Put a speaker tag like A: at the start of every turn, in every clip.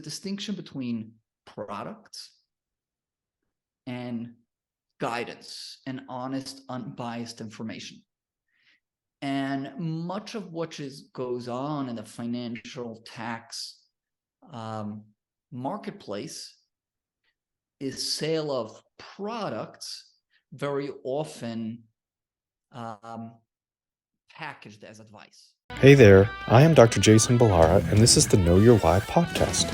A: distinction between products and guidance and honest, unbiased information. And much of what goes on in the financial tax marketplace is sale of products, very often packaged as advice.
B: Hey there, I am Dr. Jason Ballara, and this is the Know Your Why podcast,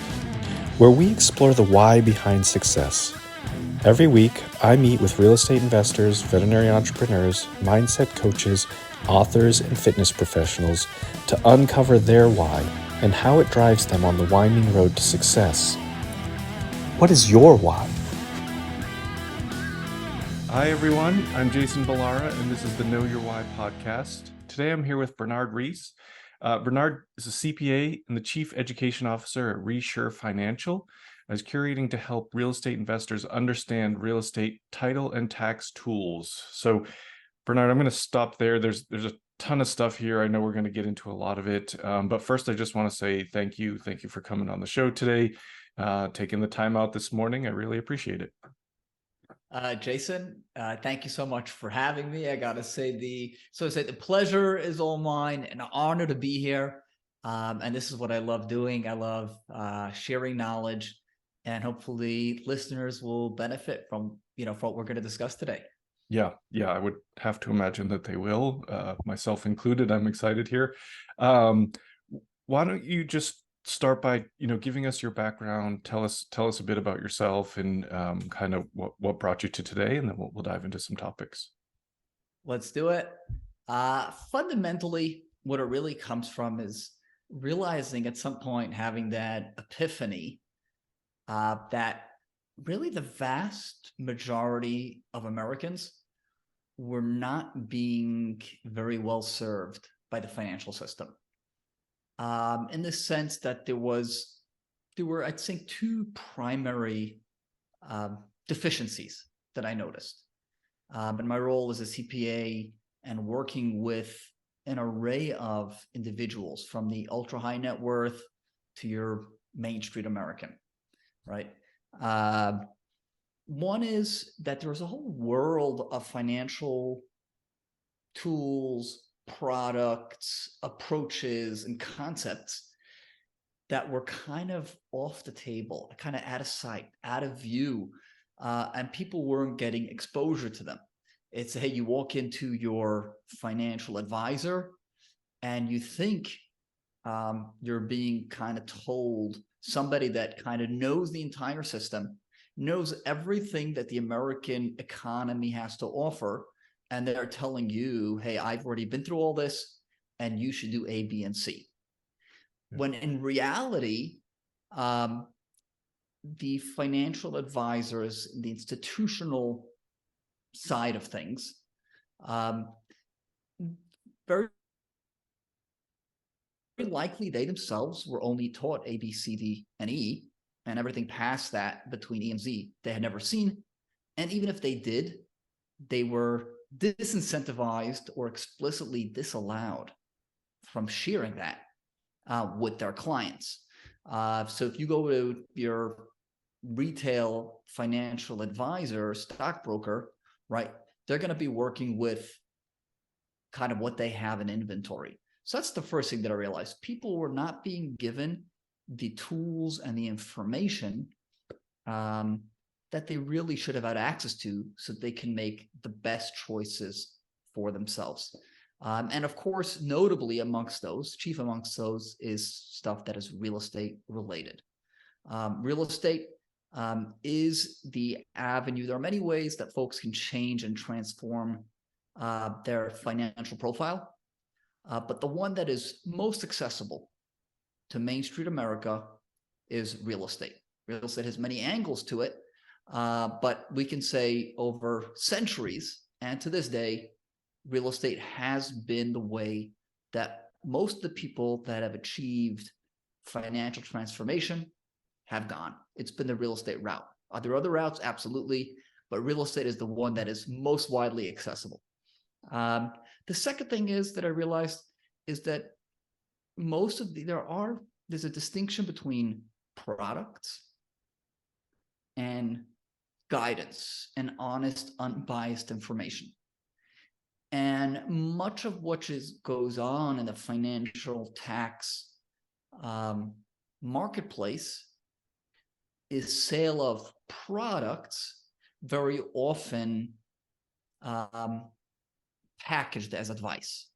B: where we explore the why behind success. Every week, I meet with real estate investors, veterinary entrepreneurs, mindset coaches, authors, and fitness professionals to uncover their why and how it drives them on the winding road to success. What is your why? Hi, everyone. I'm Jason Ballara, and this is the Know Your Why podcast. Today, I'm here with Bernard Reisz. Bernard is a CPA and the Chief Education Officer at Resure Financial. Is curating to help real estate investors understand real estate title and tax tools. So, Bernard, I'm going to stop there. There's a ton of stuff here. I know we're going to get into a lot of it. But first, I just want to say thank you. Thank you for coming on the show today, taking the time out this morning. I really appreciate it.
A: Jason, thank you so much for having me. I got to say the pleasure is all mine, and an honor to be here. And this is what I love doing. I love sharing knowledge, and hopefully listeners will benefit from what we're going to discuss today.
B: Yeah, I would have to imagine that they will, myself included. I'm excited here. Why don't you just start by giving us your background, tell us a bit about yourself and kind of what brought you to today, and then we'll dive into some topics.
A: Let's do it. Fundamentally, what it really comes from is realizing at some point, having that epiphany that really the vast majority of Americans were not being very well served by the financial system. In the sense that there were, I'd say, two primary deficiencies that I noticed. In my role as a CPA and working with an array of individuals from the ultra high net worth to your Main Street American, right? One is that there's a whole world of financial tools, products, approaches, and concepts that were kind of off the table, kind of out of sight, out of view, and people weren't getting exposure to them. It's, hey, you walk into your financial advisor and you think you're being kind of told, somebody that kind of knows the entire system, knows everything that the American economy has to offer, and they're telling you, hey, I've already been through all this, and you should do A, B, and C. When in reality, the financial advisors, the institutional side of things, very likely they themselves were only taught A, B, C, D, and E, and everything past that between E and Z they had never seen. And even if they did, they were disincentivized or explicitly disallowed from sharing that with their clients. So if you go to your retail financial advisor, stockbroker, right, they're going to be working with kind of what they have in inventory. So that's the first thing that I realized. People were not being given the tools and the information that they really should have had access to so they can make the best choices for themselves. And of course, notably chief amongst those is stuff that is real estate related. Real estate is the avenue. There are many ways that folks can change and transform their financial profile. But the one that is most accessible to Main Street America is real estate. Real estate has many angles to it, but we can say over centuries and to this day, real estate has been the way that most of the people that have achieved financial transformation have gone. It's been the real estate route. Are there other routes? Absolutely. But real estate is the one that is most widely accessible. The second thing is that I realized is that there's a distinction between products and guidance and honest, unbiased information. And much of what goes on in the financial tax marketplace is sale of products, very often packaged as advice.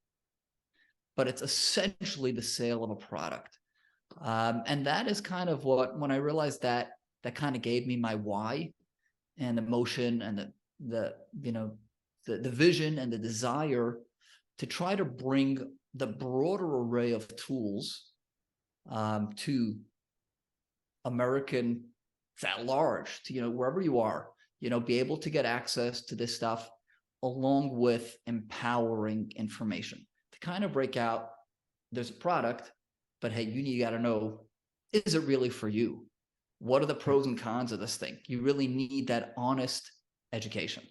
A: But it's essentially the sale of a product. And that is kind of what, when I realized that, that kind of gave me my why and the motion and the vision and the desire to try to bring the broader array of tools to American at large, to, wherever you are, be able to get access to this stuff along with empowering information to kind of break out, there's a product, but hey, you got to know, is it really for you? What are the pros and cons of this thing? You really need that honest education.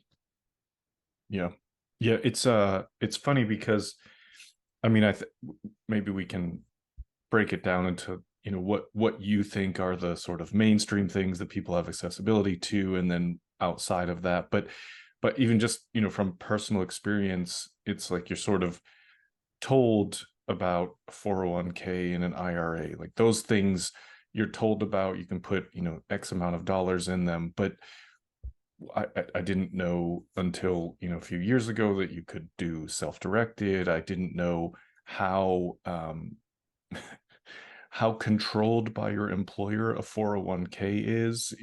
B: Yeah. It's funny because, I mean, maybe we can break it down into, what you think are the sort of mainstream things that people have accessibility to, and then outside of that. But even just, from personal experience, it's like you're sort of told about a 401k and an IRA, like those things you're told about, you can put, X amount of dollars in them. But I didn't know until, a few years ago that you could do self-directed. I didn't know how how controlled by your employer a 401k is.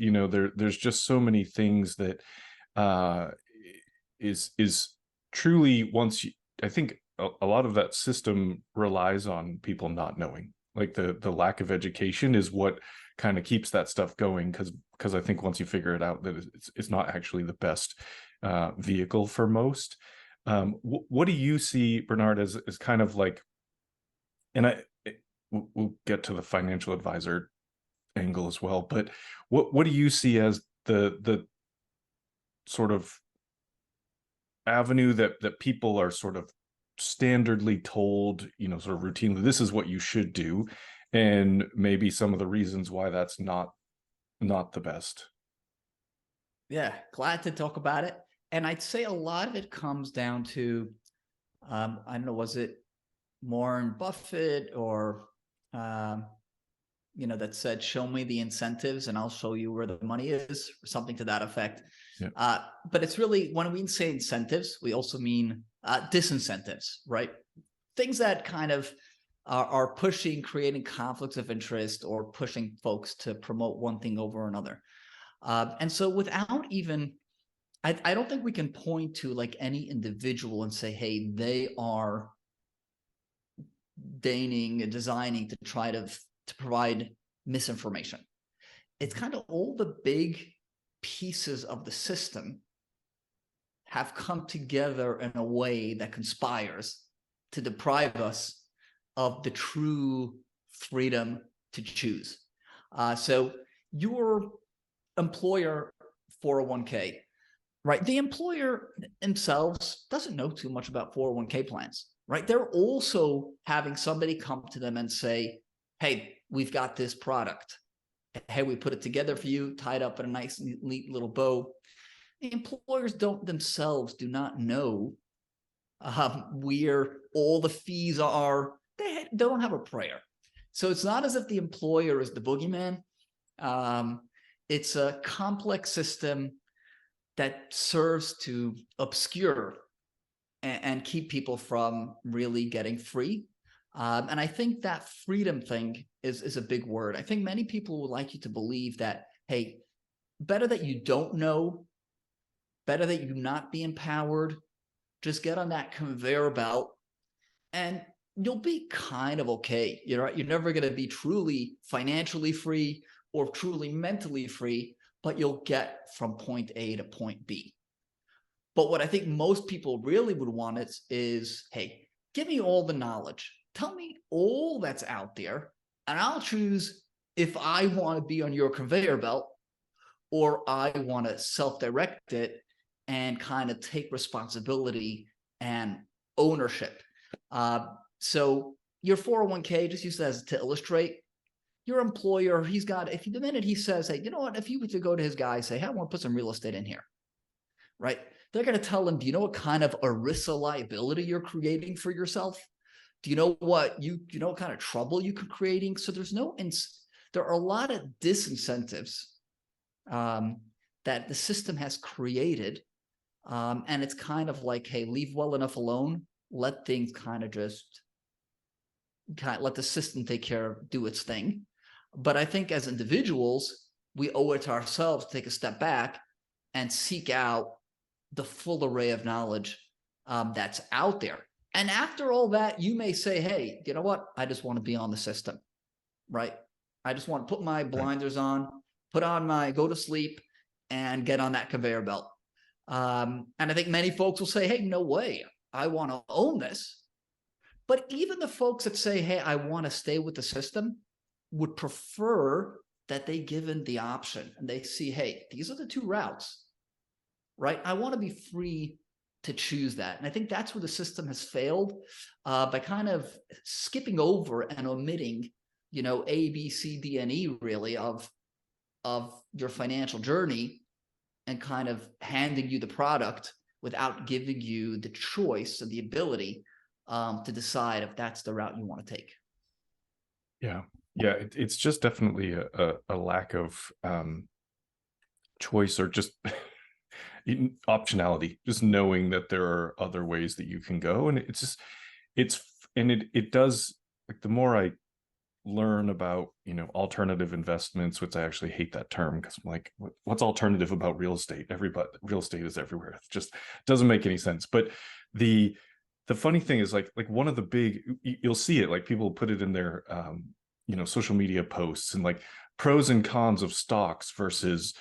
B: There's just so many things that is truly, once I think a lot of that system relies on people not knowing. Like the lack of education is what kind of keeps that stuff going, because I think once you figure it out, that it's not actually the best vehicle for most. What do you see, Bernard, as kind of like, and we'll get to the financial advisor angle as well, but what do you see as the sort of avenue that people are sort of standardly told, sort of routinely, this is what you should do, and maybe some of the reasons why that's not the best?
A: Yeah, glad to talk about it. And I'd say a lot of it comes down to, I don't know, was it Warren Buffett or, that said, show me the incentives and I'll show you where the money is, or something to that effect. Yeah. But it's really, when we say incentives, we also mean disincentives, right? Things that kind of are creating conflicts of interest or pushing folks to promote one thing over another. And so without even, I don't think we can point to like any individual and say, hey, they are designing to try to provide misinformation. It's kind of all the big pieces of the system have come together in a way that conspires to deprive us of the true freedom to choose. So your employer 401k, right? The employer themselves doesn't know too much about 401k plans, right? They're also having somebody come to them and say, hey, we've got this product. Hey, we put it together for you, tied up in a nice, neat little bow. The employers themselves do not know where all the fees are. They don't have a prayer. So it's not as if the employer is the boogeyman. It's a complex system that serves to obscure and keep people from really getting free. And I think that freedom thing is a big word. I think many people would like you to believe that, hey, better that you don't know, better that you not be empowered, just get on that conveyor belt and you'll be kind of okay. You're never going to be truly financially free or truly mentally free, but you'll get from point A to point B. But what I think most people really would want is, hey, give me all the knowledge. Tell me all that's out there, and I'll choose if I want to be on your conveyor belt or I want to self-direct it and kind of take responsibility and ownership. So your 401k, just use that as to illustrate, your employer, the minute he says, hey, you know what, if you were to go to his guy, say, hey, I want to put some real estate in here, right? They're going to tell him, do you know what kind of ERISA liability you're creating for yourself? Do you know what what kind of trouble you could creating? So there are a lot of disincentives that the system has created. And it's kind of like, hey, leave well enough alone, let things kind of let the system do its thing. But I think as individuals, we owe it to ourselves to take a step back and seek out the full array of knowledge that's out there. And after all that, you may say, hey, you know what? I just want to be on the system, right? I just want to put my blinders on, go to sleep, and get on that conveyor belt. And I think many folks will say, hey, no way, I want to own this. But even the folks that say, hey, I want to stay with the system would prefer that they given the option and they see, hey, these are the two routes, right? I want to be free to choose that. And I think that's where the system has failed by kind of skipping over and omitting, A, B, C, D, and E really of your financial journey and kind of handing you the product without giving you the choice and the ability to decide if that's the route you want to take.
B: Yeah. It's just definitely a lack of choice or just optionality, just knowing that there are other ways that you can go. And it does, like, the more I learn about, alternative investments, which I actually hate that term because I'm like, what's alternative about real estate? Real estate is everywhere. It just doesn't make any sense. But the funny thing is, like one of the big, you'll see it, like people put it in their social media posts, and like pros and cons of stocks versus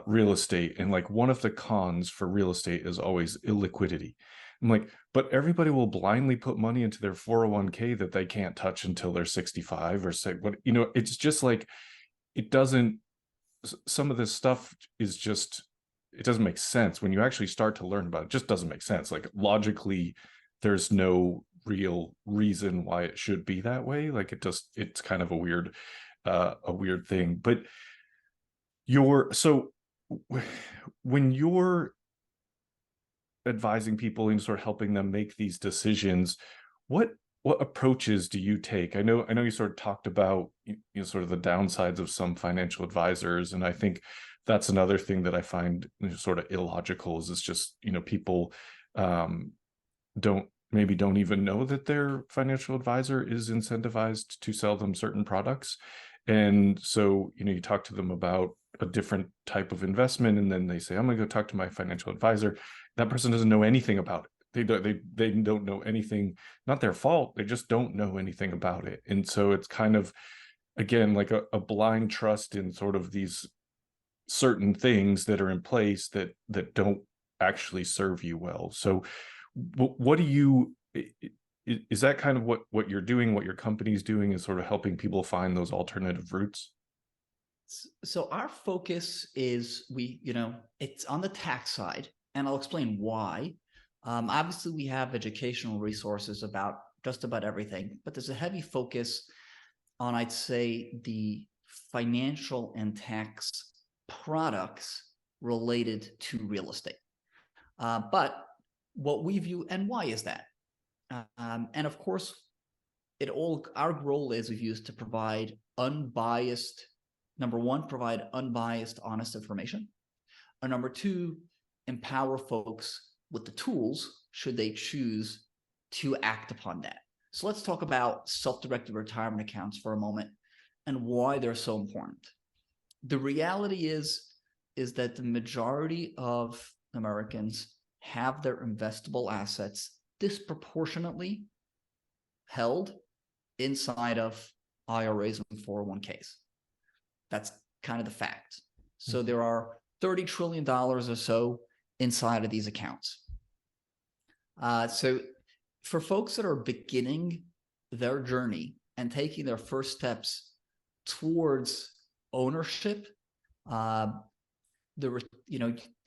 B: real estate. And like one of the cons for real estate is always illiquidity. I'm like, but everybody will blindly put money into their 401k that they can't touch until they're 65 or say, what, it's just like, some of this stuff is just, it doesn't make sense. When you actually start to learn about it, it just doesn't make sense. Like logically, there's no real reason why it should be that way. Like it's kind of a weird thing. But when you're advising people and sort of helping them make these decisions, what approaches do you take? I know you sort of talked about sort of the downsides of some financial advisors, and I think that's another thing that I find sort of illogical is it's just people don't even know that their financial advisor is incentivized to sell them certain products. And so you talk to them about a different type of investment, and then they say, I'm gonna go talk to my financial advisor. That person doesn't know anything about it. They don't know anything, not their fault, they just don't know anything about it. And so it's kind of, again, like a blind trust in sort of these certain things that are in place that don't actually serve you well. So what do you, is that kind of what you're doing, what your company's doing, is sort of helping people find those alternative routes?
A: So our focus is it's on the tax side, and I'll explain why. Obviously, we have educational resources about just about everything, but there's a heavy focus on, I'd say, the financial and tax products related to real estate. But what we view, and why is that? And of course, our role is we've used to provide unbiased, number one, provide unbiased, honest information. And number two, empower folks with the tools should they choose to act upon that. So let's talk about self-directed retirement accounts for a moment and why they're so important. The reality is that the majority of Americans have their investable assets disproportionately held inside of IRAs and 401ks. That's kind of the fact. So there are $30 trillion or so inside of these accounts. So for folks that are beginning their journey and taking their first steps towards ownership, the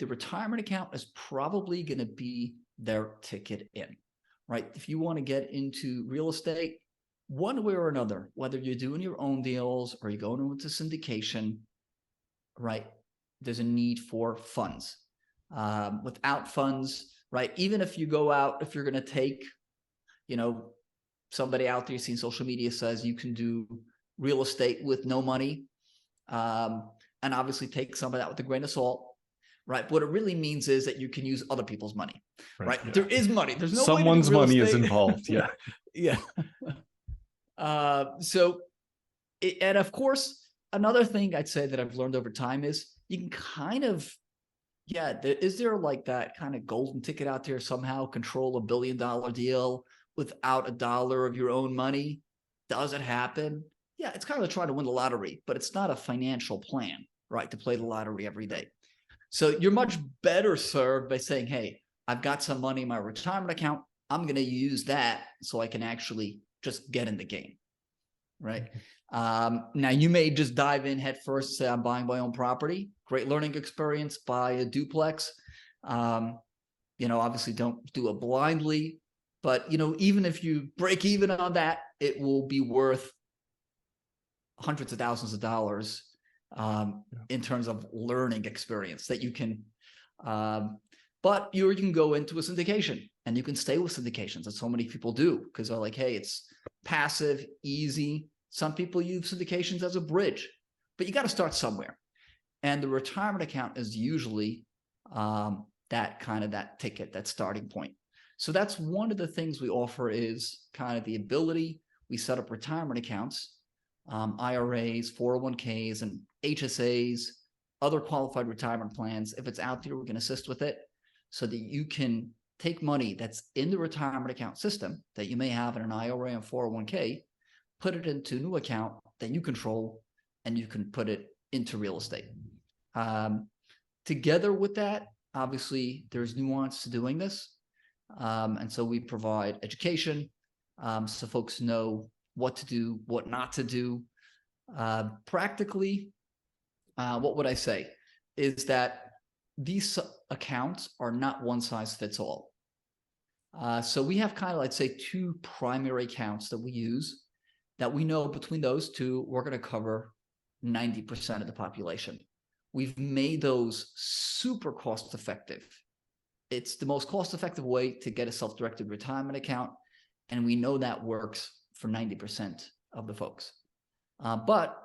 A: retirement account is probably going to be their ticket in, right? If you want to get into real estate, one way or another, whether you're doing your own deals or you're going into syndication, right? There's a need for funds. Without funds, right? Even if you go out, if you're going to take, somebody out there you see in social media says you can do real estate with no money, and obviously take some of that with a grain of salt, right? What it really means is that you can use other people's money, right? Yeah. There is money. There's no
B: someone's
A: way to do real
B: money
A: estate.
B: is involved. Yeah.
A: Yeah. And of course, another thing I'd say that I've learned over time is you can kind of, is there like that kind of golden ticket out there somehow control $1 billion deal without $1 of your own money? Does it happen? Yeah, it's kind of trying to win the lottery, but it's not a financial plan, right? To play the lottery every day. So you're much better served by saying, hey, I've got some money in my retirement account. I'm going to use that so I can actually just get in the game, right? Now, you may just dive in head first, say I'm buying my own property. Great learning experience, buy a duplex. Obviously don't do it blindly, but, even if you break even on that, it will be worth hundreds of thousands of dollars in terms of learning experience that you can, but you can go into a syndication and you can stay with syndications, that so many people do, because they're like, hey, it's passive, easy. Some people use syndications as a bridge, but you got to start somewhere. And the retirement account is usually that ticket, that starting point. So that's one of the things we offer is kind of the ability. We set up retirement accounts, IRAs, 401ks, and HSAs, other qualified retirement plans. If it's out there, we can assist with it so that you can take money that's in the retirement account system that you may have in an IRA and 401k, put it into a new account that you control, and you can put it into real estate. Together with that, obviously, there's nuance to doing this. And so we provide education so folks know what to do, what not to do. Practically, what would I say is that these accounts are not one size fits all. So we have kind of, I'd say, two primary accounts that we use that we know between those two, we're going to cover 90% of the population. We've made those super cost effective. It's the most cost effective way to get a self-directed retirement account. And we know that works for 90% of the folks. But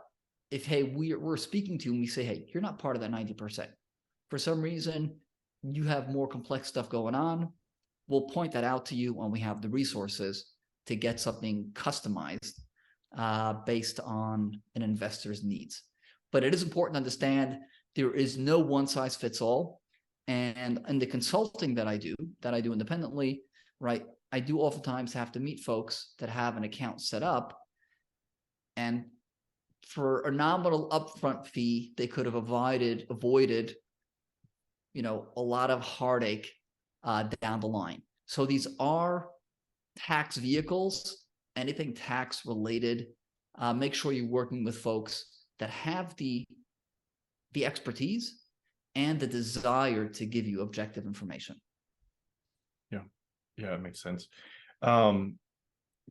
A: if, hey, we're speaking to you and we say, hey, you're not part of that 90%. For some reason, you have more complex stuff going on, we'll point that out to you when we have the resources to get something customized based on an investor's needs. But it is important to understand there is no one size fits all. And in the consulting that I do independently, right, I do oftentimes have to meet folks that have an account set up, and for a nominal upfront fee, they could have avoided, a lot of heartache down the line. So these are tax vehicles, anything tax related. Make sure you're working with folks that have the expertise and the desire to give you objective information.
B: Yeah, it makes sense.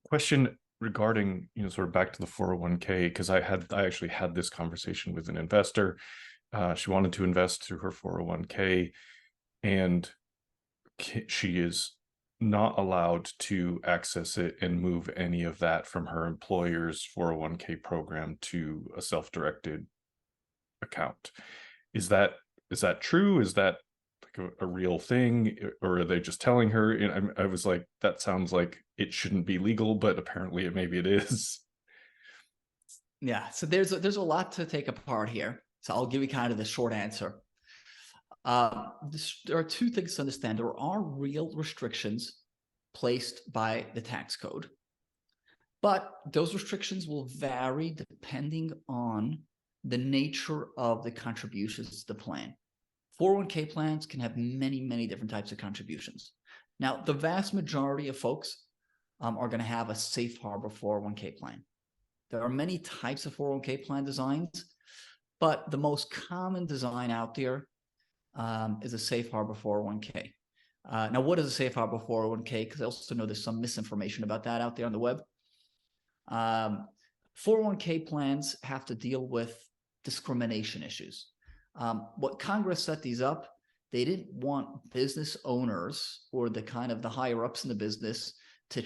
B: Question regarding, sort of back to the 401k, because I actually had this conversation with an investor. She wanted to invest through her 401k, and she is not allowed to access it and move any of that from her employer's 401k program to a self-directed account. Is that true? Is that like a real thing, or are they just telling her? And I was like, that sounds like it shouldn't be legal, but apparently maybe it is.
A: Yeah, so there's a lot to take apart here. So I'll give you kind of the short answer. There are two things to understand. There are real restrictions placed by the tax code, but those restrictions will vary depending on the nature of the contributions to the plan. 401k plans can have many, many different types of contributions. Now, the vast majority of folks are going to have a safe harbor 401k plan. There are many types of 401k plan designs, but the most common design out there is a safe harbor 401k. Now, what is a safe harbor 401k? Because I also know there's some misinformation about that out there on the web. 401k plans have to deal with discrimination issues. What Congress set these up, they didn't want business owners or the higher ups in the business to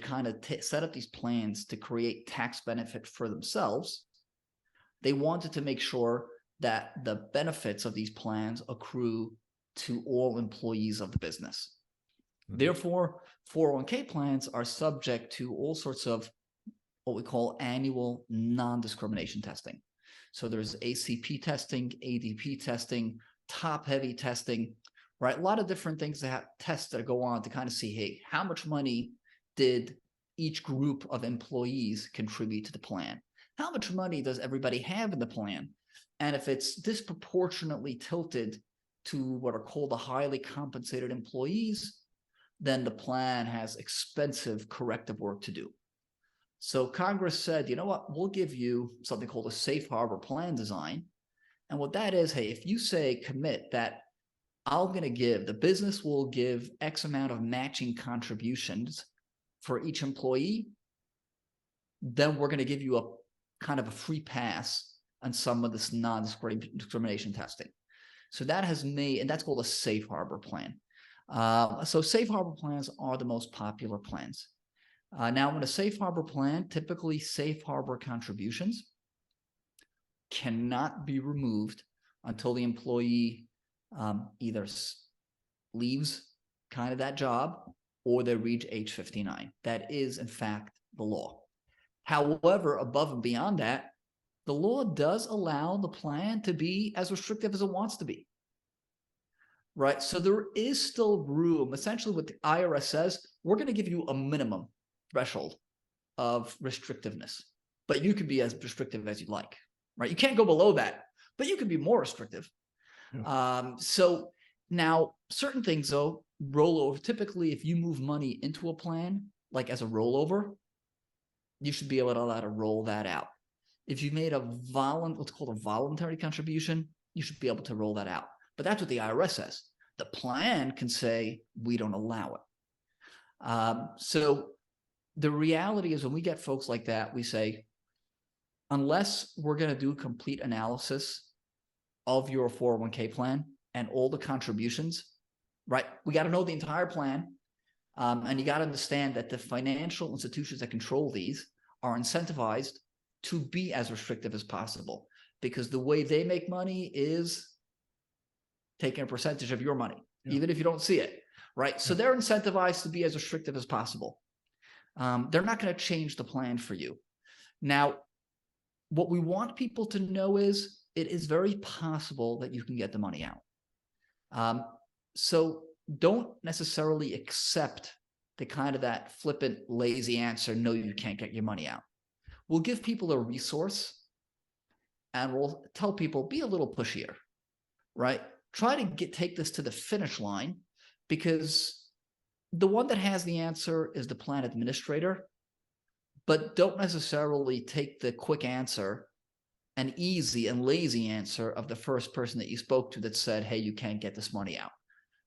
A: set up these plans to create tax benefit for themselves. They wanted to make sure that the benefits of these plans accrue to all employees of the business. Mm-hmm. Therefore, 401k plans are subject to all sorts of what we call annual non-discrimination testing. So there's ACP testing, ADP testing, top-heavy testing, right? A lot of different things that have tests that go on to kind of see, hey, how much money did each group of employees contribute to the plan? How much money does everybody have in the plan? And if it's disproportionately tilted to what are called the highly compensated employees, then the plan has expensive corrective work to do. So Congress said, you know what, we'll give you something called a safe harbor plan design. And what that is, hey, if you say commit that the business will give X amount of matching contributions for each employee, then we're going to give you a kind of a free pass on some of this non-discrimination testing. So that has made, and that's called a safe harbor plan. So safe harbor plans are the most popular plans. Now, in a safe harbor plan, typically safe harbor contributions cannot be removed until the employee either leaves that job or they reach age 59. That is, in fact, the law. However, above and beyond that, the law does allow the plan to be as restrictive as it wants to be. Right? So there is still room. Essentially, what the IRS says, we're going to give you a minimum threshold of restrictiveness, but you can be as restrictive as you'd like, right? You can't go below that, but you can be more restrictive. Yeah. So now certain things though, rollover, typically if you move money into a plan, like as a rollover, you should be allowed to roll that out. If you made what's called a voluntary contribution, you should be able to roll that out. But that's what the IRS says. The plan can say, we don't allow it. So the reality is when we get folks like that, we say, unless we're going to do a complete analysis of your 401k plan and all the contributions, right? We got to know the entire plan. And you got to understand that the financial institutions that control these are incentivized to be as restrictive as possible, because the way they make money is taking a percentage of your money, even if you don't see it, right? So they're incentivized to be as restrictive as possible. They're not going to change the plan for you. Now, what we want people to know is it is very possible that you can get the money out. So don't necessarily accept that flippant, lazy answer, no, you can't get your money out. We'll give people a resource and we'll tell people, be a little pushier, right? Try to take this to the finish line, because the one that has the answer is the plan administrator, but don't necessarily take the quick answer, an easy and lazy answer of the first person that you spoke to that said, hey, you can't get this money out,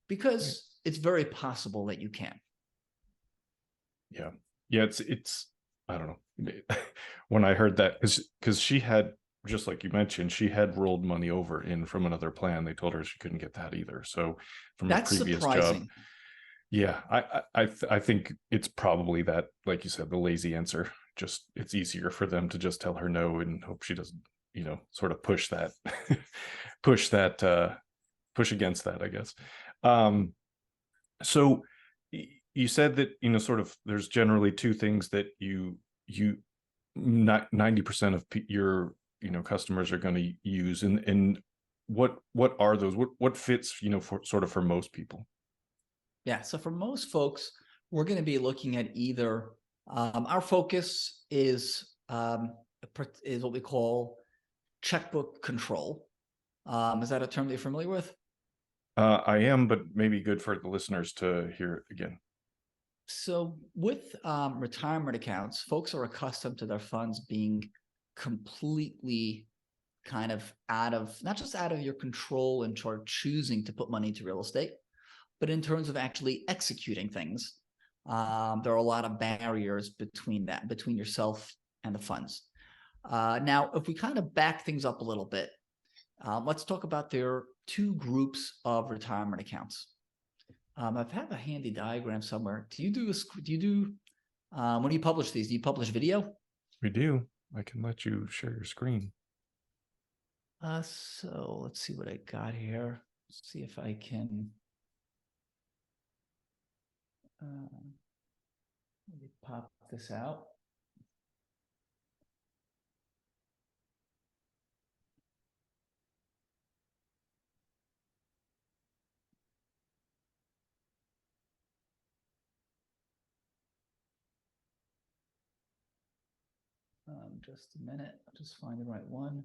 A: because it's very possible that you can.
B: Yeah. It's I don't know. When I heard that, because she had, just like you mentioned, she had rolled money over in from another plan. They told her she couldn't get that either. So from a previous job. Yeah, I think it's probably that, like you said, the lazy answer. Just it's easier for them to just tell her no and hope she doesn't, sort of push against that, I guess. So you said that, sort of there's generally two things that you not 90% of your customers are going to use, and what are those? What fits for most people?
A: Yeah, so for most folks, we're going to be looking at either our focus is what we call checkbook control. Is that a term that you're familiar with?
B: I am, but maybe good for the listeners to hear it again.
A: So with retirement accounts, folks are accustomed to their funds being completely kind of not just out of your control and toward choosing to put money into real estate, but in terms of actually executing things. There are a lot of barriers between yourself and the funds. Now, if we kind of back things up a little bit, let's talk about their two groups of retirement accounts. I have a handy diagram somewhere. When do you publish these? Do you publish video?
B: We do. I can let you share your screen.
A: So let's see what I got here. Let's see if I can. Let me pop this out. Just a minute. I'll just find the right one.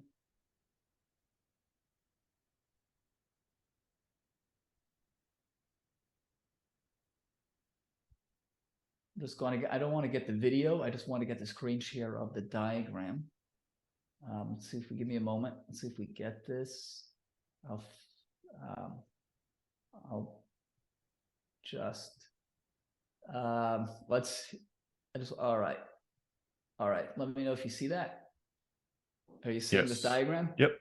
A: I'm just going to. I don't want to get the video. I just want to get the screen share of the diagram. Let's see if we give me a moment. Let's see if we get this. I'll just all right. All right. Let me know if you see that. Are you seeing this diagram?
B: Yep.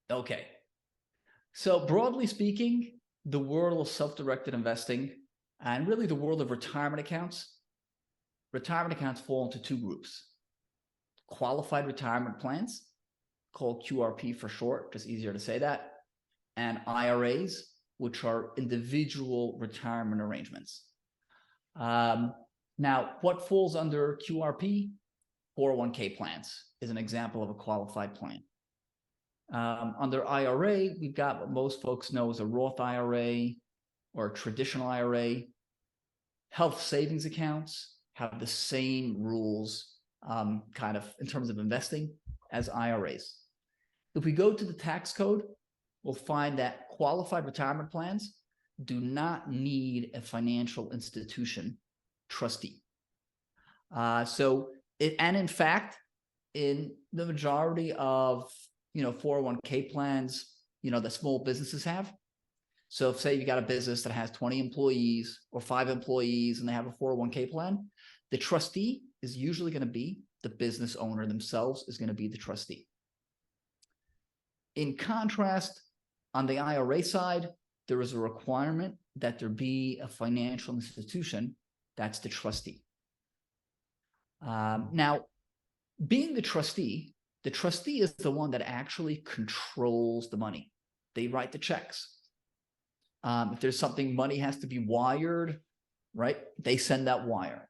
A: Okay. So broadly speaking, the world of self-directed investing and really the world of retirement accounts fall into two groups. Qualified retirement plans, called QRP for short, just easier to say that, and IRAs, which are individual retirement arrangements. Now, what falls under QRP? 401k plans is an example of a qualified plan. Under IRA, we've got what most folks know as a Roth IRA or a traditional IRA. Health savings accounts have the same rules kind of in terms of investing as IRAs. If we go to the tax code, we'll find that qualified retirement plans do not need a financial institution trustee. And in fact, in the majority of 401k plans, that small businesses have. So if say you got a business that has 20 employees or 5 employees and they have a 401k plan, the trustee is usually going to be the business owner themselves is going to be the trustee. In contrast, on the IRA side, there is a requirement that there be a financial institution that's the trustee. Now, being the trustee is the one that actually controls the money. They write the checks. If there's something money has to be wired, right? They send that wire.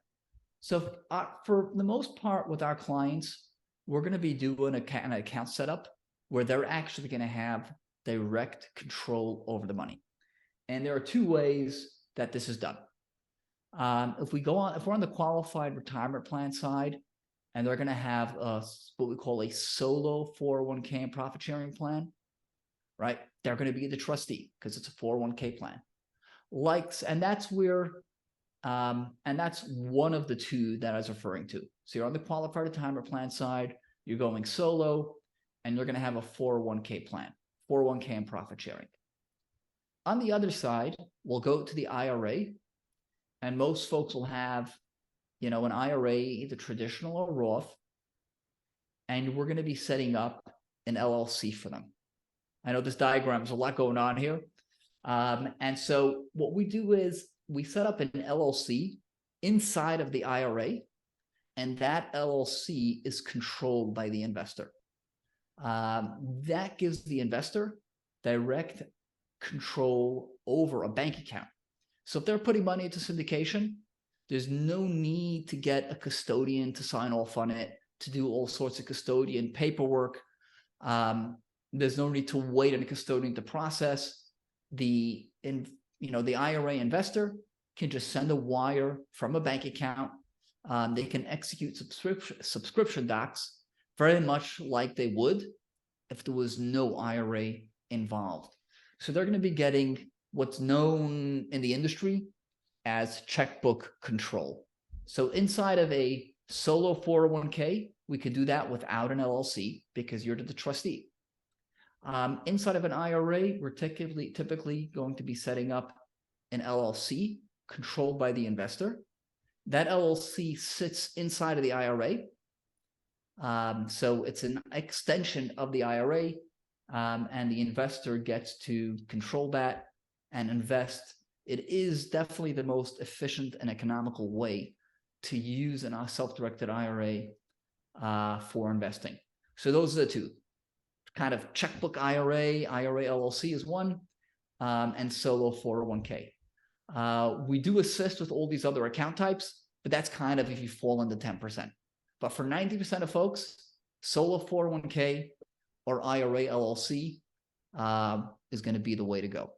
A: So for the most part with our clients, we're going to be doing an account setup where they're actually going to have direct control over the money. And there are two ways that this is done. If we're on the qualified retirement plan side, and they're going to have what we call a solo 401k and profit sharing plan, right? They're going to be the trustee because it's a 401k plan. And that's one of the two that I was referring to. So you're on the qualified retirement plan side, you're going solo, and you're going to have a 401k plan, 401k and profit sharing. On the other side, we'll go to the IRA, and most folks will have, an IRA, either traditional or Roth, and we're going to be setting up an LLC for them. I know this diagram has a lot going on here. And so what we do is we set up an LLC inside of the IRA, and that LLC is controlled by the investor. That gives the investor direct control over a bank account. So if they're putting money into syndication, there's no need to get a custodian to sign off on it, to do all sorts of custodian paperwork. There's no need to wait on a custodian to process. The IRA investor can just send a wire from a bank account. They can execute subscription docs very much like they would if there was no IRA involved. So they're going to be getting what's known in the industry as checkbook control. So inside of a solo 401k, we could do that without an LLC because you're the trustee. Inside of an IRA, we're typically going to be setting up an LLC controlled by the investor. That LLC sits inside of the IRA, So it's an extension of the IRA, and the investor gets to control that and invest. It is definitely the most efficient and economical way to use a self-directed IRA for investing. So those are the two. Kind of checkbook IRA, IRA LLC is one, and solo 401k. We do assist with all these other account types, but that's kind of if you fall into 10%. But for 90% of folks, solo 401k or IRA LLC is going to be the way to go.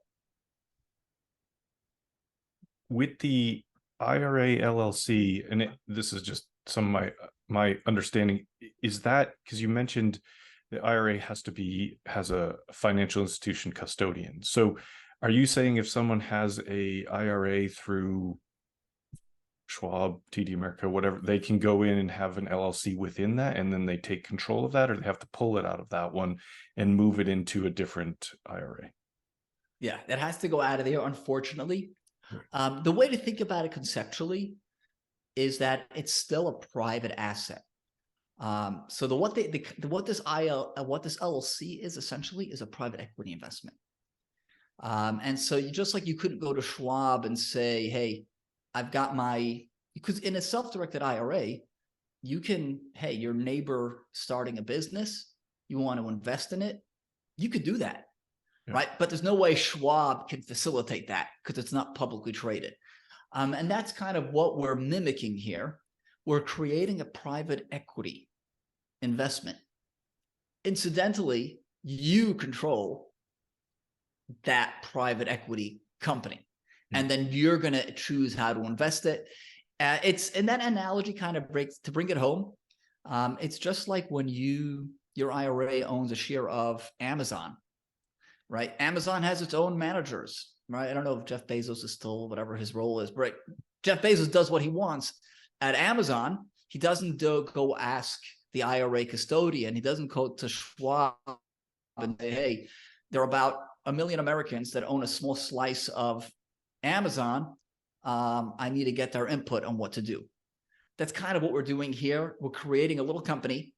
B: With the IRA LLC, and this is just some of my understanding, is that because you mentioned the IRA has a financial institution custodian. So are you saying if someone has a IRA through Schwab, TD America, whatever, they can go in and have an LLC within that, and then they take control of that, or they have to pull it out of that one and move it into a different IRA?
A: Yeah, that has to go out of there, unfortunately. The way to think about it conceptually is that it's still a private asset. So what this LLC is essentially is a private equity investment. And so just like you couldn't go to Schwab and say, hey, I've got because in a self-directed IRA, you can, hey, your neighbor starting a business, you want to invest in it, you could do that. Yeah. Right? But there's no way Schwab can facilitate that because it's not publicly traded. And that's kind of what we're mimicking here. We're creating a private equity investment. Incidentally, you control that private equity company, and then you're going to choose how to invest it. And that analogy kind of breaks to bring it home. It's just like when your IRA owns a share of Amazon, right? Amazon has its own managers, right? I don't know if Jeff Bezos is still whatever his role is, but Jeff Bezos does what he wants at Amazon. He doesn't go ask the IRA custodian. He doesn't go to Schwab and say, hey, there are about 1 million Americans that own a small slice of Amazon. I need to get their input on what to do. That's kind of what we're doing here. We're creating a little company.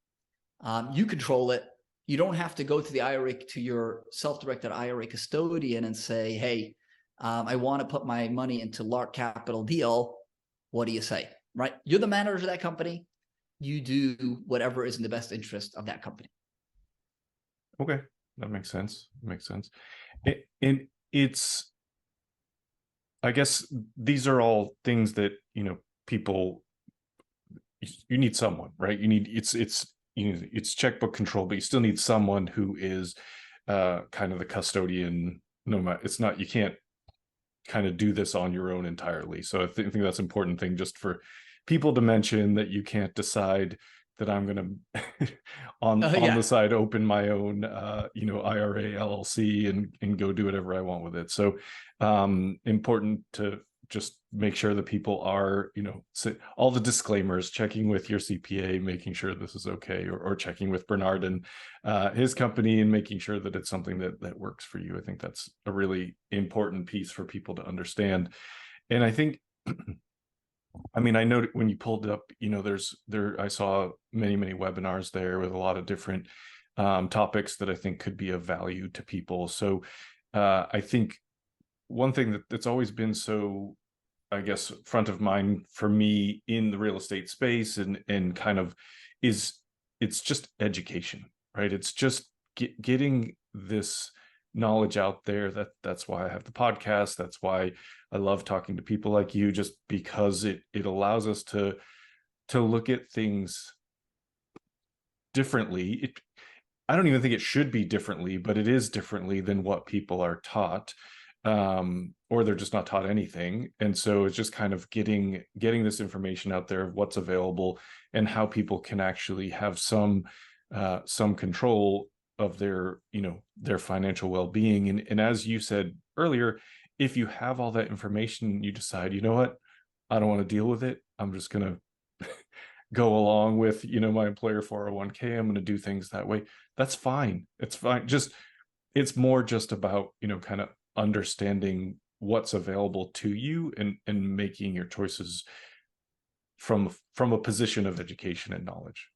A: You control it. You don't have to go to the IRA, to your self-directed IRA custodian and say, hey, I want to put my money into large capital deal. What do you say? Right? You're the manager of that company. You do whatever is in the best interest of that company.
B: Okay. That makes sense. And it's, I guess these are all things that, people, you need someone, right? It's checkbook control, but you still need someone who is kind of the custodian. No matter, it's not, you can't kind of do this on your own entirely. So I think that's an important thing just for people to mention, that you can't decide that I'm going to on the side open my own IRA LLC and go do whatever I want with it. So important to just make sure that people are, all the disclaimers, checking with your CPA, making sure this is okay, or checking with Bernard and his company and making sure that it's something that works for you. I think that's a really important piece for people to understand. And I think, I mean, I know when you pulled it up, I saw many webinars there with a lot of different topics that I think could be of value to people. So I think one thing that's always been so, I guess, front of mind for me in the real estate space and kind of it's just education, right? It's just getting this knowledge out there. That's why I have the podcast. That's why I love talking to people like you, just because it allows us to look at things differently. I don't even think it should be differently, but it is differently than what people are taught, or they're just not taught anything. And so it's just kind of getting this information out there of what's available and how people can actually have some control of their financial well-being. And as you said earlier, if you have all that information, you decide, you know what, I don't want to deal with it, I'm just going to go along with, my employer 401k, I'm going to do things that way. That's fine. It's fine. It's more just about, kind of understanding what's available to you and making your choices from a position of education and knowledge.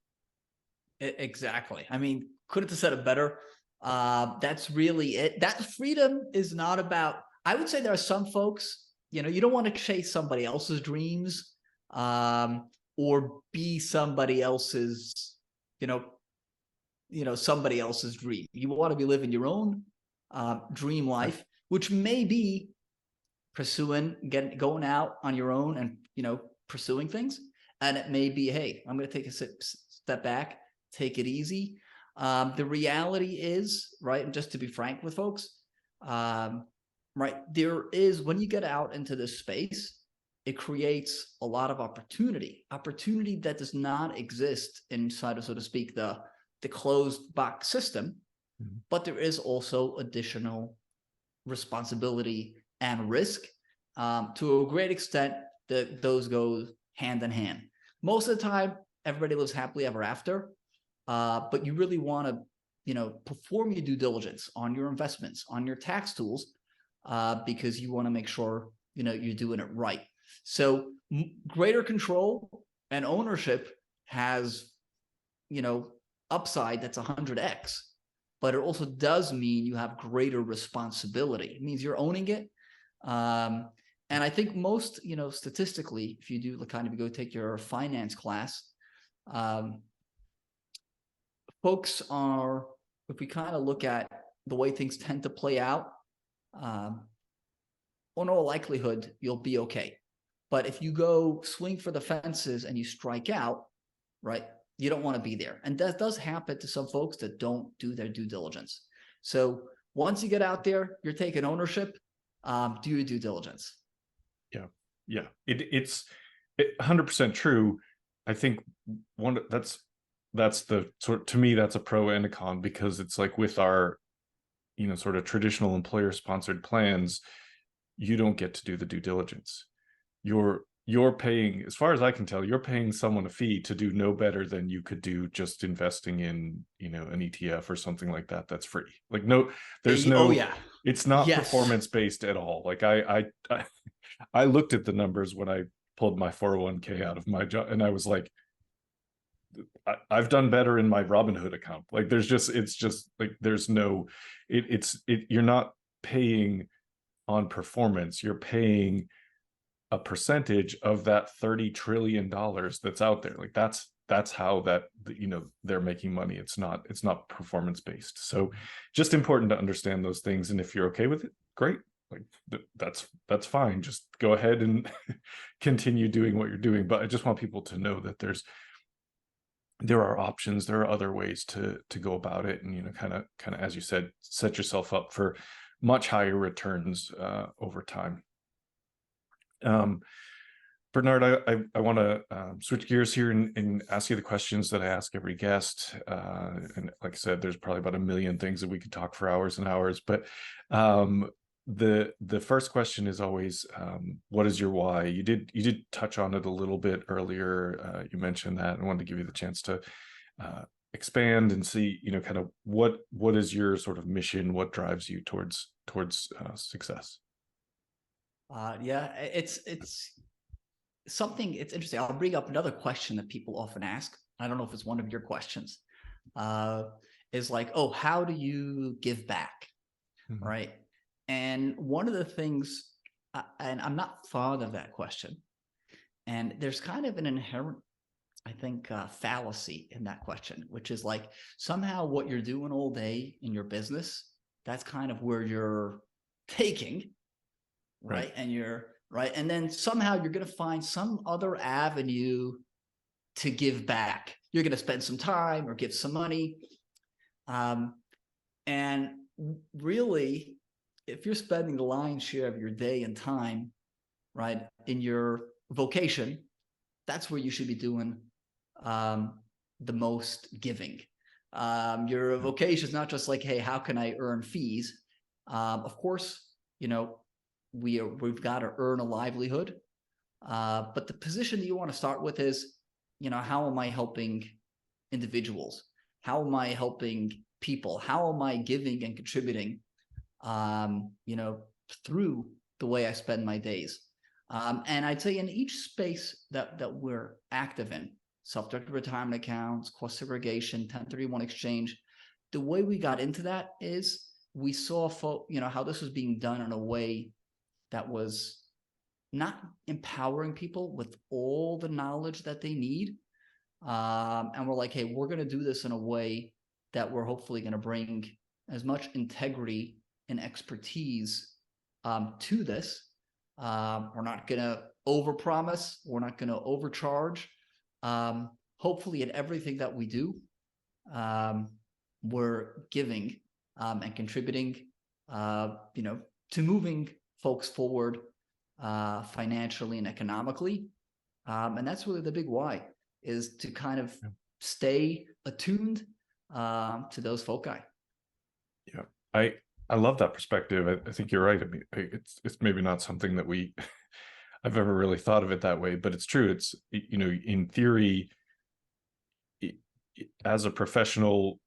A: Exactly. I mean, couldn't have said it better. That's really it. That freedom is not about, I would say there are some folks, you don't want to chase somebody else's dreams, or be somebody else's, you know, somebody else's dream. You want to be living your own dream life, which may be going out on your own and, pursuing things. And it may be, hey, I'm going to take a step back, take it easy. The reality is, right, and just to be frank with folks, right, there is, when you get out into this space, it creates a lot of opportunity that does not exist inside of, so to speak, the closed box system.
B: Mhm.
A: But there is also additional responsibility and risk. To a great extent, those go hand in hand. Most of the time, everybody lives happily ever after. But you really want to, perform your due diligence on your investments, on your tax tools, because you want to make sure, you're doing it right. So greater control and ownership has, upside that's 100x, but it also does mean you have greater responsibility. It means you're owning it. And I think most, statistically, if you do kind of go take your finance class, folks are, if we kind of look at the way things tend to play out, in all likelihood, you'll be okay. But if you go swing for the fences and you strike out, right, you don't want to be there. And that does happen to some folks that don't do their due diligence. So once you get out there, you're taking ownership, do your due diligence.
B: Yeah. It's 100% true. I think that's the sort, to me, that's a pro and a con, because it's like with our, sort of traditional employer sponsored plans, you don't get to do the due diligence. You're paying, as far as I can tell, you're paying someone a fee to do no better than you could do just investing in, an ETF or something like that. That's free. Like, no, there's no,
A: oh yeah,
B: it's not
A: yes,
B: performance based at all. Like I looked at the numbers when I pulled my 401k out of my job, and I was like, I've done better in my Robinhood account. Like it's just like, there's no, you're not paying on performance. You're paying a percentage of that $30 trillion that's out there. Like that's how that, they're making money. It's not performance based. So just important to understand those things. And if you're okay with it, great. Like that's fine. Just go ahead and continue doing what you're doing. But I just want people to know that there are options, there are other ways to go about it, and kind of as you said, set yourself up for much higher returns over time. Bernard, I want to switch gears here and ask you the questions that I ask every guest. And like I said, there's probably about a million things that we could talk for hours and hours. But the first question is always, what is your why? You did touch on it a little bit earlier. You mentioned that. I wanted to give you the chance to expand and see, kind of what is your sort of mission? What drives you towards success?
A: Yeah, it's something, it's interesting. I'll bring up another question that people often ask. I don't know if it's one of your questions, is like, oh, how do you give back? Mm-hmm. Right. And one of the things, and I'm not fond of that question, and there's kind of an inherent, I think, fallacy in that question, which is like, somehow what you're doing all day in your business, that's kind of where you're taking, right? And you're right. And then somehow you're going to find some other avenue to give back. You're going to spend some time or give some money. And really, if you're spending the lion's share of your day and time, right, in your vocation, that's where you should be doing the most giving. Your vocation is not just like, hey, how can I earn fees? Of course, we've got to earn a livelihood. But the position that you want to start with is, how am I helping individuals? How am I helping people? How am I giving and contributing, through the way I spend my days? And I'd say in each space that we're active in, self-directed retirement accounts, cost segregation, 1031 exchange. The way we got into that is we saw, how this was being done in a way that was not empowering people with all the knowledge that they need. And we're like, hey, we're going to do this in a way that we're hopefully going to bring as much integrity and expertise to this. We're not going to overpromise. We're not going to overcharge. Hopefully, in everything that we do, we're giving and contributing, to moving folks forward financially and economically. And that's really the big why, is to kind of stay attuned to those foci.
B: Yeah, I love that perspective. I think you're right. I mean, it's maybe not something that I've ever really thought of it that way, but it's true. It's, in theory, as a professional,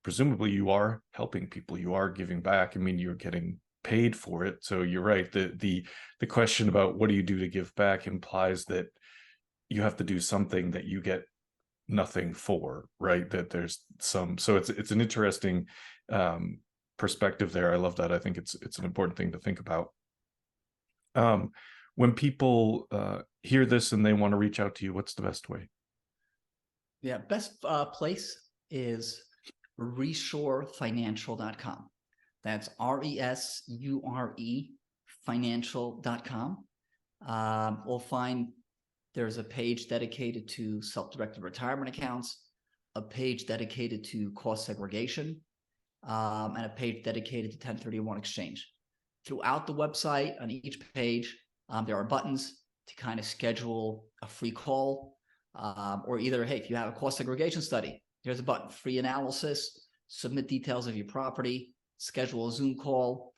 B: presumably you are helping people, you are giving back. I mean, you're getting paid for it. So you're right. The question about what do you do to give back implies that you have to do something that you get nothing for, right? That there's some, so it's an interesting perspective there. I love that. I think it's an important thing to think about. When people hear this and they want to reach out to you, what's the best way?
A: Yeah, best place is resurefinancial.com. That's RESURE financial.com. We'll find there's a page dedicated to self-directed retirement accounts, a page dedicated to cost segregation, and a page dedicated to 1031 exchange. Throughout the website, on each page, there are buttons to kind of schedule a free call, or either, hey, if you have a cost segregation study, here's a button, free analysis, submit details of your property, schedule a Zoom call,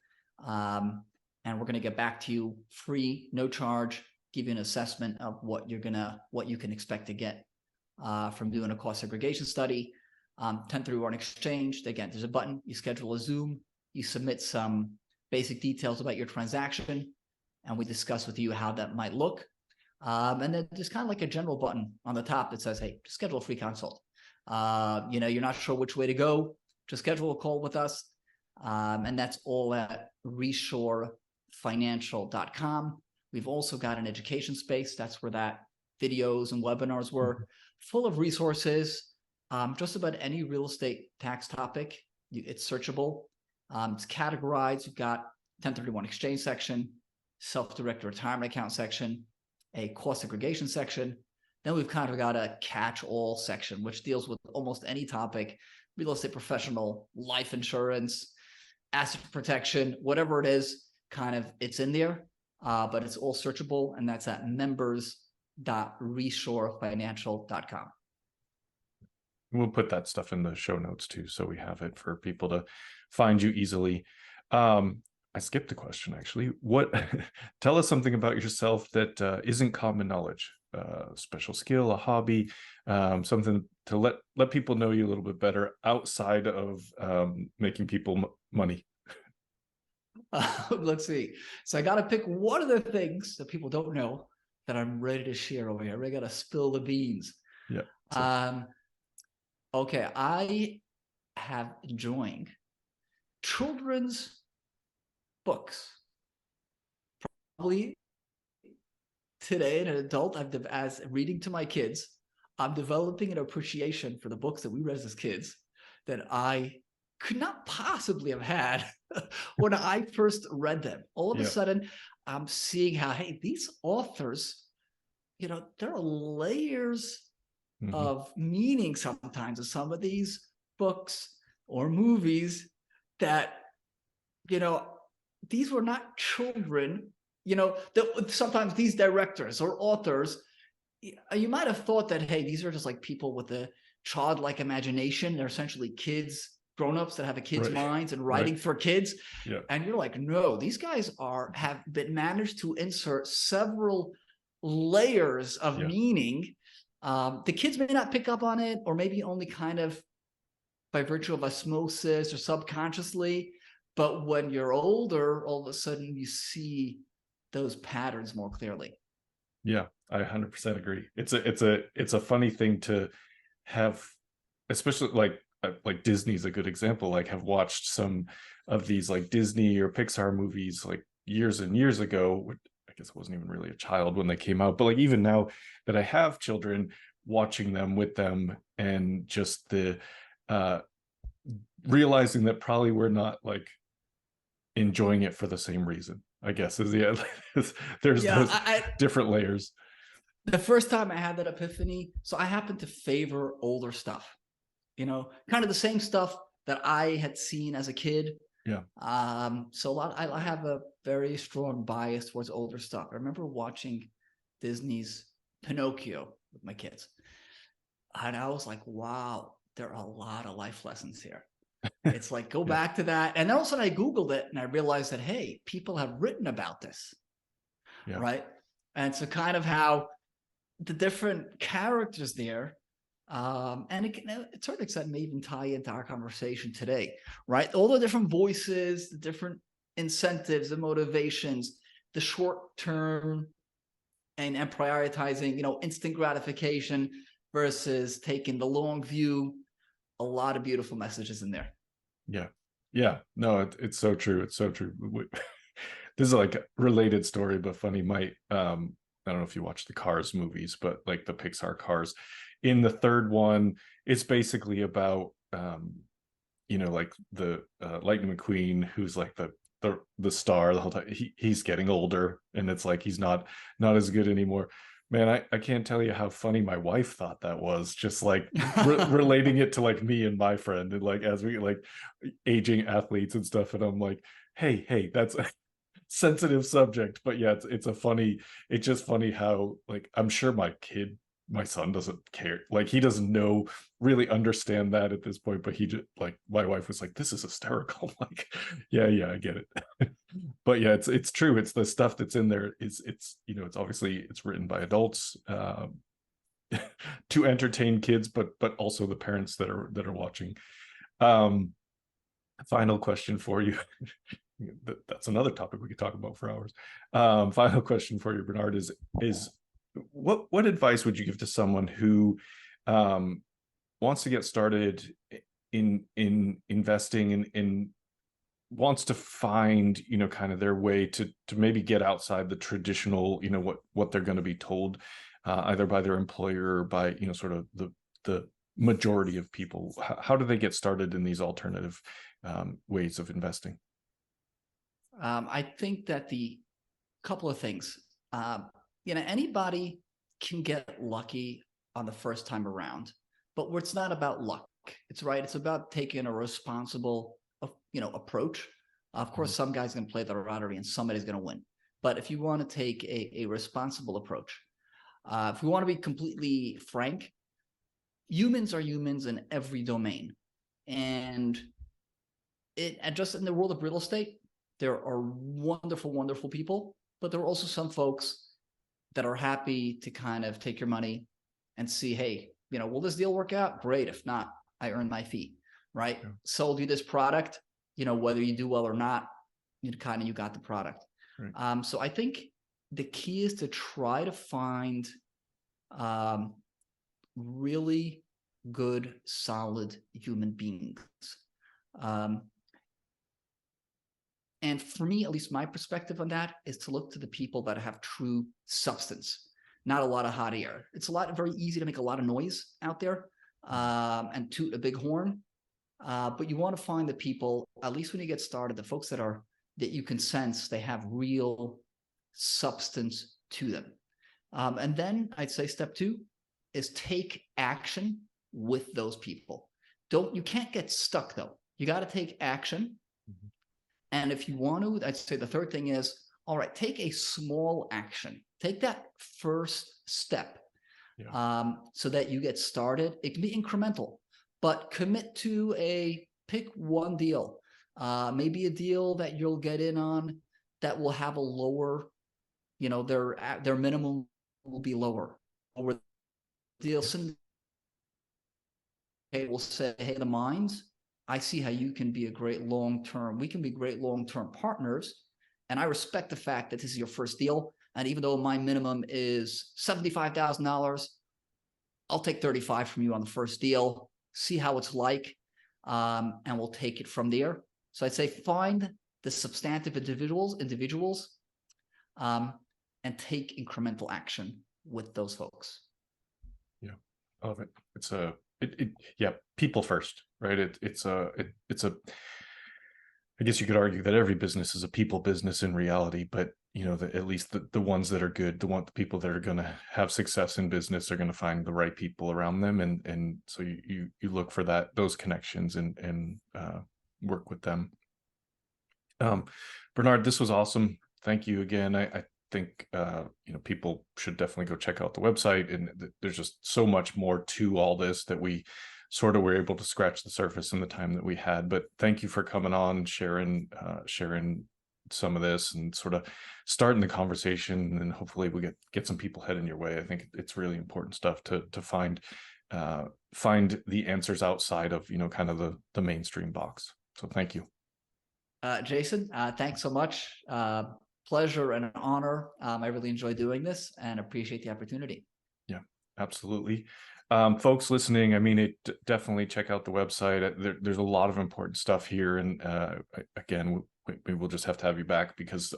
A: and we're going to get back to you free, no charge, give you an assessment of what you can expect to get from doing a cost segregation study. 1031 exchange, again, there's a button, you schedule a Zoom, you submit some basic details about your transaction, and we discuss with you how that might look. And then there's kind of like a general button on the top that says, hey, schedule a free consult. You're not sure which way to go, just schedule a call with us. And that's all at resurefinancial.com. We've also got an education space. That's where that videos and webinars were, full of resources. Just about any real estate tax topic, it's searchable. It's categorized. You've got 1031 exchange section, self-directed retirement account section, a cost segregation section. Then we've kind of got a catch-all section, which deals with almost any topic, real estate professional, life insurance, asset protection, whatever it is, kind of it's in there, but it's all searchable, and that's at members.resurefinancial.com.
B: We'll put that stuff in the show notes too, so we have it for people to find you easily. I skipped a question, actually. Tell us something about yourself that isn't common knowledge, special skill, a hobby, something to let people know you a little bit better outside of making people money.
A: Let's see. So I got to pick one of the things that people don't know that I'm ready to share over here. I got to spill the beans.
B: Yeah.
A: Okay. I have enjoying children's books. Probably today, an adult, as reading to my kids, I'm developing an appreciation for the books that we read as kids that I could not possibly have had when I first read them. All of a sudden, I'm seeing how, hey, these authors, there are layers of meaning sometimes in some of these books or movies that, these were not children, sometimes these directors or authors, you might have thought that, hey, these are just like people with a childlike imagination. They're essentially kids, grown-ups that have a kid's minds and writing for kids. Yeah. And you're like, no, these guys have been managed to insert several layers of meaning. The kids may not pick up on it, or maybe only kind of by virtue of osmosis or subconsciously. But when you're older, all of a sudden you see those patterns more clearly.
B: Yeah, I 100% agree. It's a funny thing to have, especially like Disney's a good example. Like, have watched some of these like Disney or Pixar movies like years and years ago. I guess I wasn't even really a child when they came out, but like even now that I have children, watching them with them, and just the uh realizing that probably we're not like enjoying it for the same reason, I guess, is yeah. There's
A: Yeah,
B: those different layers.
A: the first time I had that epiphany, so I happen to favor older stuff, kind of the same stuff that I had seen as a kid.
B: Yeah.
A: So I have a very strong bias towards older stuff. I remember watching Disney's Pinocchio with my kids, and I was like, wow, there are a lot of life lessons here. It's like, go
B: Yeah.
A: back to that. And then all of a sudden I Googled it and I realized that, hey, people have written about this.
B: Yeah.
A: Right. And so kind of how the different characters there, and it can, to a certain extent, may even tie into our conversation today, right? All the different voices, the different incentives, the motivations, the short term and prioritizing, instant gratification versus taking the long view. A lot of beautiful messages in there.
B: Yeah. Yeah. No, it's so true. It's so true. This is like a related story, but funny. I don't know if you watch the Cars movies, but like the Pixar Cars, in the third one, it's basically about like the Lightning McQueen, who's like the star the whole time. He's getting older, and it's like he's not as good anymore. Man, I can't tell you how funny my wife thought that was, just like relating it to like me and my friend, and like as we like aging athletes and stuff, and I'm like, hey, that's a sensitive subject. But yeah, it's just funny how, like, I'm sure my son doesn't care, like he doesn't really understand that at this point, but he just, like, my wife was like, this is hysterical. Like, yeah, I get it. But yeah, it's true. It's the stuff that's in there it's it's obviously it's written by adults to entertain kids, but also the parents that are watching. um Final question for you. That's another topic we could talk about for hours. Final question for you, Bernard, is what advice would you give to someone who wants to get started in investing, in wants to find kind of their way to maybe get outside the traditional, what they're going to be told, either by their employer or by sort of the majority of people? How do they get started in these alternative ways of investing?
A: I think that the couple of things, anybody can get lucky on the first time around, but it's not about luck. It's right. It's about taking a responsible, approach. Of course, some guy's going to play the lottery and somebody's going to win. But if you want to take a responsible approach, if we want to be completely frank, humans are humans in every domain. And just in the world of real estate, there are wonderful, wonderful people, but there are also some folks that are happy to kind of take your money and see, hey, will this deal work out? Great. If not, I earn my fee, right? Yeah. Sold you this product, whether you do well or not, you got the product. Right. So I think the key is to try to find really good, solid human beings. And for me, at least my perspective on that is to look to the people that have true substance, not a lot of hot air. It's very easy to make a lot of noise out there and toot a big horn. But you want to find the people, at least when you get started, the folks that you can sense they have real substance to them. And then I'd say step 2 is take action with those people. You can't get stuck though. You got to take action. Mm-hmm. And if you want to, I'd say the third thing is, all right, take a small action. Take that first step so that you get started. It can be incremental, but commit to pick one deal, maybe a deal that you'll get in on that will have a lower, their minimum will be lower. Over deal, will say, hey, the mines, I see how you can be we can be great long-term partners. And I respect the fact that this is your first deal. And even though my minimum is $75,000, I'll take 35 from you on the first deal, see how it's like, and we'll take it from there. So I'd say find the substantive individuals, and take incremental action with those folks.
B: Yeah, I love it. It's people first, right? I guess you could argue that every business is a people business in reality, but at least the ones that are good, the people that are going to have success in business are going to find the right people around them, and so you look for those connections and work with them. Bernard, this was awesome. Thank you again. I think people should definitely go check out the website, and there's just so much more to all this that we sort of were able to scratch the surface in the time that we had. But thank you for coming on, sharing some of this and sort of starting the conversation, and hopefully we get some people heading your way. I think it's really important stuff to find the answers outside of kind of the mainstream box. So thank you.
A: Jason, thanks so much. Pleasure and an honor. I really enjoy doing this and appreciate the opportunity. Yeah,
B: absolutely. Folks listening, definitely check out the website. There's a lot of important stuff here. And again, we will just have to have you back because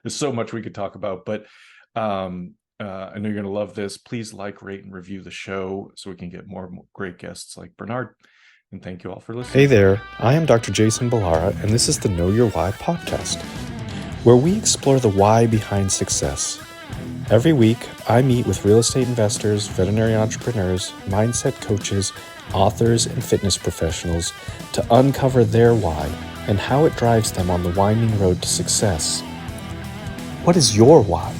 B: there's so much we could talk about. But I know you're going to love this. Please like, rate, and review the show so we can get more great guests like Bernard. And thank you all for listening.
C: Hey there, I am Dr. Jason Ballara, and this is the Know Your Why podcast, where we explore the why behind success. Every week, I meet with real estate investors, veterinary entrepreneurs, mindset coaches, authors, and fitness professionals to uncover their why and how it drives them on the winding road to success. What is your why?